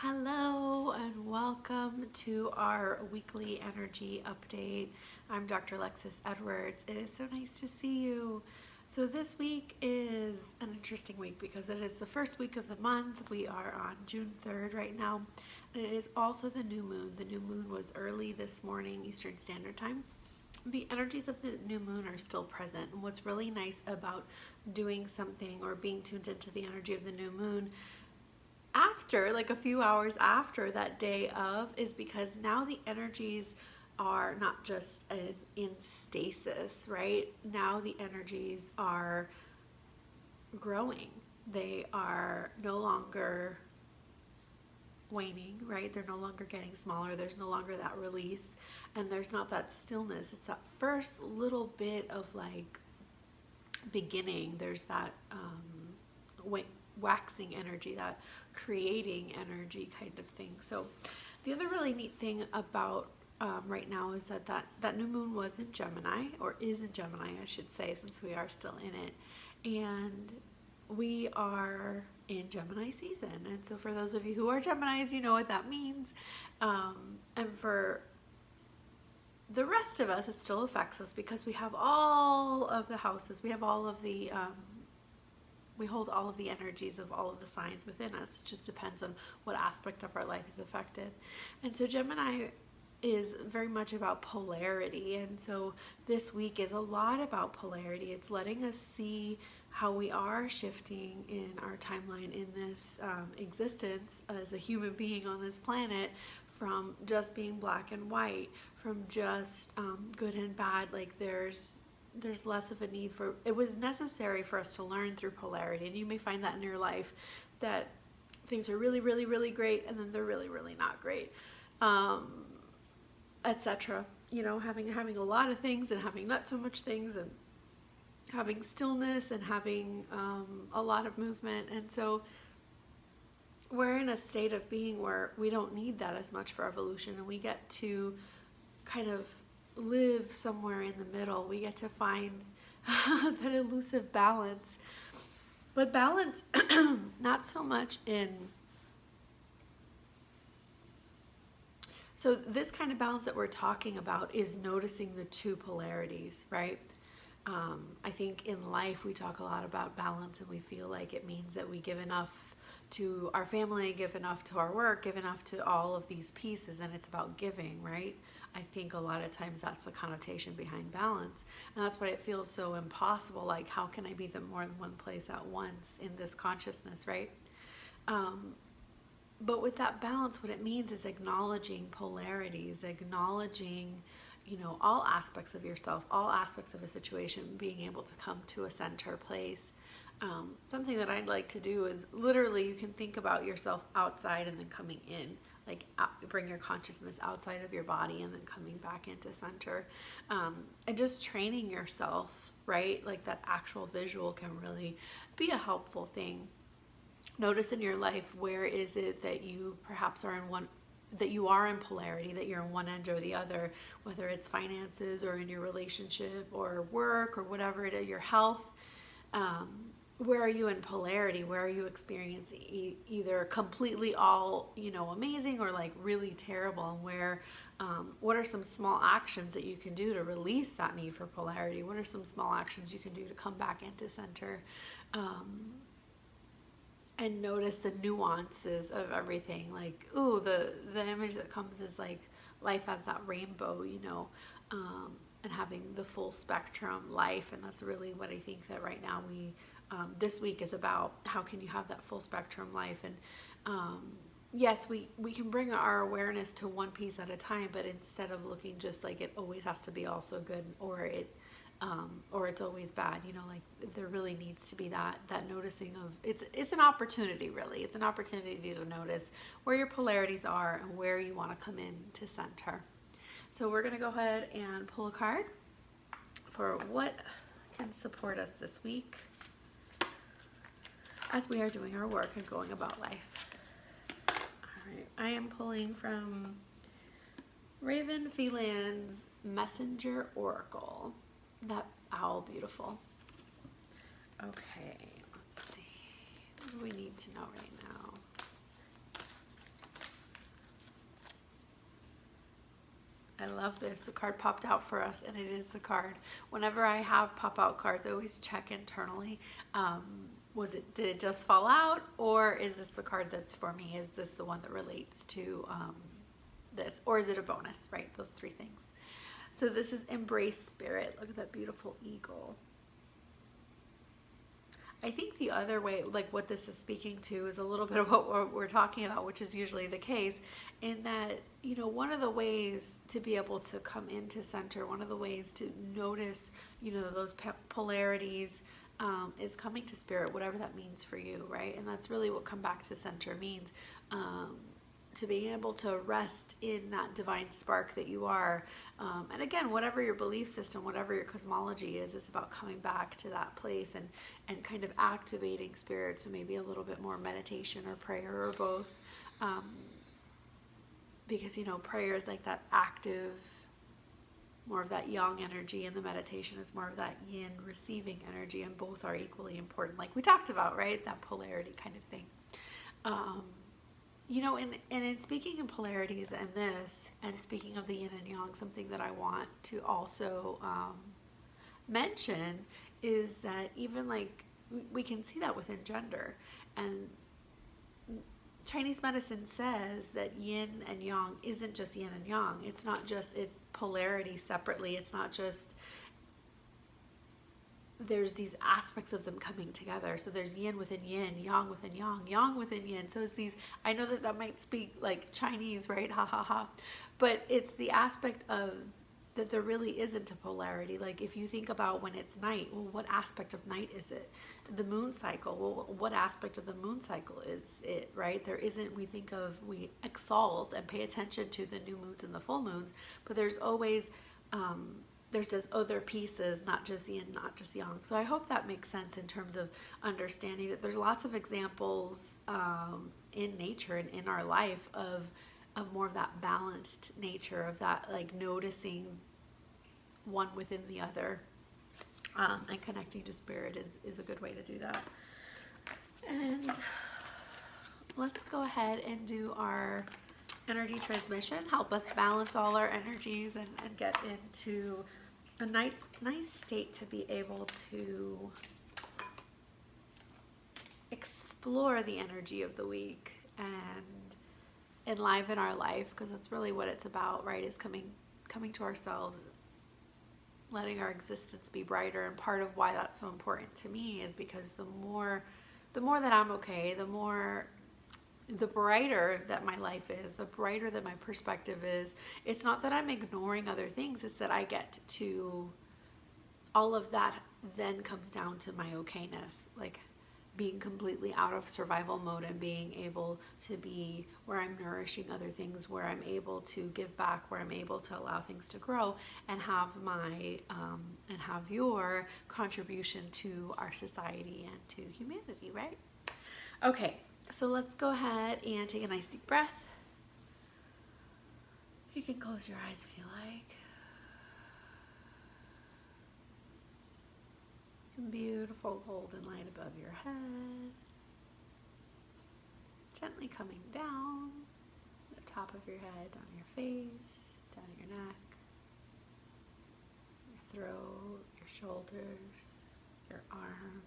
Hello and welcome to our weekly energy update. I'm Dr. Alexis Edwards. It is so nice to see you. So this week is an interesting week because it is the first week of the month. We are on June 3rd right now, and it is also the new moon. The new moon was early this morning, Eastern Standard Time. The energies of the new moon are still present, and what's really nice about doing something or being tuned into the energy of the new moon after, like a few hours after that day of, is because now the energies are not just in stasis, right? Now the energies are growing. They are no longer waning, right? They're no longer getting smaller. There's no longer that release, and there's not that stillness. It's that first little bit of like beginning. There's that waxing energy, that creating energy kind of thing. So the other really neat thing about right now is that new moon was in Gemini, or is in Gemini I should say, since we are still in it, and we are in Gemini season. And so for those of you who are Geminis, you know what that means, and for the rest of us it still affects us because we have all of the houses, we have all of the we hold all of the energies of all of the signs within us. It just depends on what aspect of our life is affected. And so Gemini is very much about polarity. And so this week is a lot about polarity. It's letting us see how we are shifting in our timeline in this existence as a human being on this planet, from just being black and white, from just good and bad. Like there's less of a need for, it was necessary for us to learn through polarity. And you may find that in your life, that things are really, really, really great, and then they're really, really not great, etc. You know, having a lot of things and having not so much things, and having stillness and having a lot of movement. And so we're in a state of being where we don't need that as much for evolution, and we get to kind of live somewhere in the middle. We get to find that elusive balance, but balance not so much in, so this kind of balance that we're talking about is noticing the two polarities, right? I think in life we talk a lot about balance, and we feel like it means that we give enough to our family, give enough to our work, give enough to all of these pieces, and it's about giving, right? I think a lot of times that's the connotation behind balance, and that's why it feels so impossible. Like, how can I be in more than one place at once in this consciousness, right? But with that balance, what it means is acknowledging polarities, acknowledging, you know, all aspects of yourself, all aspects of a situation, being able to come to a center place. Something that I'd like to do is literally, you can think about yourself outside and then coming in, like bring your consciousness outside of your body and then coming back into center, and just training yourself, right? Like that actual visual can really be a helpful thing. Notice in your life, where is it that you perhaps are in one, that you are in polarity, that you're in one end or the other, whether it's finances or in your relationship or work or whatever it is, your health. Where are you in polarity? Where are you experiencing either completely all, you know, amazing, or like really terrible? And where, what are some small actions that you can do to release that need for polarity? What are some small actions you can do to come back into center? And notice the nuances of everything. Like, ooh, the image that comes is like life has that rainbow, you know, and having the full spectrum life. And that's really what I think that right now we, this week is about. How can you have that full spectrum life? And yes, we can bring our awareness to one piece at a time, but instead of looking just like it always has to be also good, or it's always bad, you know, like there really needs to be that noticing of, it's an opportunity, really. It's an opportunity to notice where your polarities are and where you want to come in to center. So we're going to go ahead and pull a card for what can support us this week as we are doing our work and going about life. All right, I am pulling from Raven Phelan's Messenger Oracle. That owl, beautiful. Okay, let's see. What do we need to know right now? I love this. The card popped out for us, and it is the card. Whenever I have pop out cards, I always check internally. Did it just fall out, or is this the card that's for me? Is this the one that relates to this, or is it a bonus? Right, those three things. So this is Embrace Spirit. Look at that beautiful eagle. I think the other way, like what this is speaking to, is a little bit of what we're talking about, which is usually the case, in that, you know, one of the ways to be able to come into center, one of the ways to notice, you know, those polarities is coming to spirit, whatever that means for you, right? And that's really what come back to center means. To being able to rest in that divine spark that you are. And again, whatever your belief system, whatever your cosmology is, it's about coming back to that place and kind of activating spirit. So maybe a little bit more meditation or prayer or both. Because, you know, prayer is like that active, more of that yang energy, and the meditation is more of that yin receiving energy, and both are equally important, like we talked about, right? That polarity kind of thing. You know, and in speaking in polarities and this, and speaking of the yin and yang, something that I want to also mention is that even like we can see that within gender. And Chinese medicine says that yin and yang isn't just yin and yang. It's not just, it's polarity separately. It's not just, there's these aspects of them coming together. So there's yin within yin, yang within yang within yin. So it's these, I know that that might speak like Chinese, right? Ha ha ha. But it's the aspect of that there really isn't a polarity. Like if you think about when it's night, well, what aspect of night is it? The moon cycle, well, what aspect of the moon cycle is it, right? There isn't, we exalt and pay attention to the new moons and the full moons, but there's always, there's those other pieces, not just yin, not just yang. So I hope that makes sense in terms of understanding that there's lots of examples in nature and in our life of more of that balanced nature, of that like noticing one within the other, and connecting to spirit is a good way to do that. And let's go ahead and do our energy transmission, help us balance all our energies and get into a nice state to be able to explore the energy of the week and enliven our life, because that's really what it's about, right? Is coming to ourselves, letting our existence be brighter. And part of why that's so important to me is because the more that I'm okay, the brighter that my life is, the brighter that my perspective is. It's not that I'm ignoring other things, it's that I get to, all of that then comes down to my okayness, like being completely out of survival mode and being able to be where I'm nourishing other things, where I'm able to give back, where I'm able to allow things to grow and have my and have your contribution to our society and to humanity, right? Okay, so let's go ahead and take a nice deep breath. You can close your eyes if you like. Beautiful golden light above your head, gently coming down the top of your head, down your face, down your neck, your throat, your shoulders, your arms,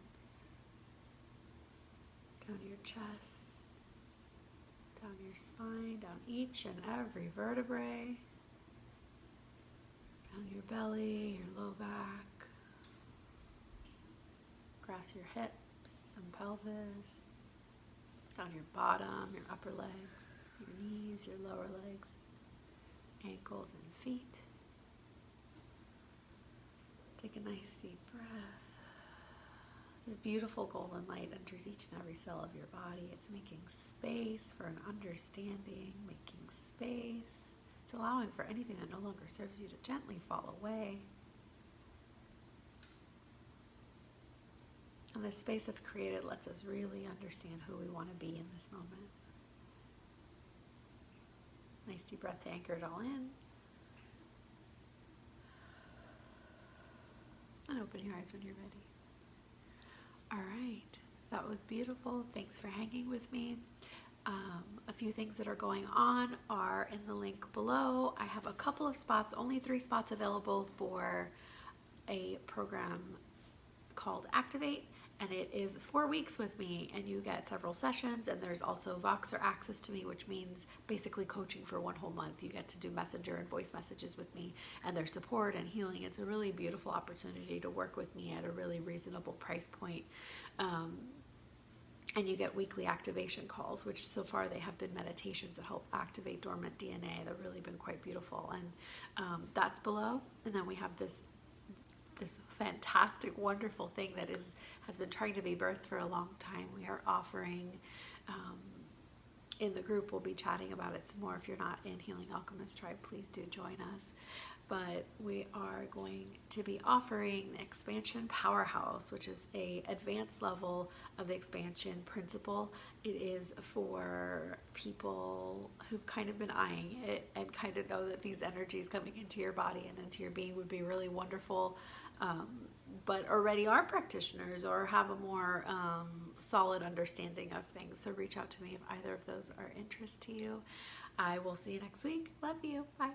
down your chest, down your spine, down each and every vertebrae, down your belly, your low back, across your hips and pelvis, down your bottom, your upper legs, your knees, your lower legs, ankles and feet. Take a nice deep breath. This beautiful golden light enters each and every cell of your body. It's making space for an understanding, making space. It's allowing for anything that no longer serves you to gently fall away. And the space that's created lets us really understand who we want to be in this moment. Nice deep breath to anchor it all in. And open your eyes when you're ready. All right, that was beautiful. Thanks for hanging with me. A few things that are going on are in the link below. I have a couple of spots, only 3 spots available for a program called Activate, and it is 4 weeks with me, and you get several sessions, and there's also Voxer access to me, which means basically coaching for 1 whole month. You get to do messenger and voice messages with me, and there's support and healing. It's a really beautiful opportunity to work with me at a really reasonable price point. And you get weekly activation calls, which so far they have been meditations that help activate dormant DNA. They've really been quite beautiful, and that's below. And then we have this fantastic, wonderful thing that has been trying to be birthed for a long time. We are offering, in the group, we'll be chatting about it some more. If you're not in Healing Alchemist Tribe, please do join us. But we are going to be offering the Expansion Powerhouse, which is a advanced level of the expansion principle. It is for people who've kind of been eyeing it and kind of know that these energies coming into your body and into your being would be really wonderful, but already are practitioners or have a more solid understanding of things. So reach out to me if either of those are interest to you. I will see you next week. Love you. Bye.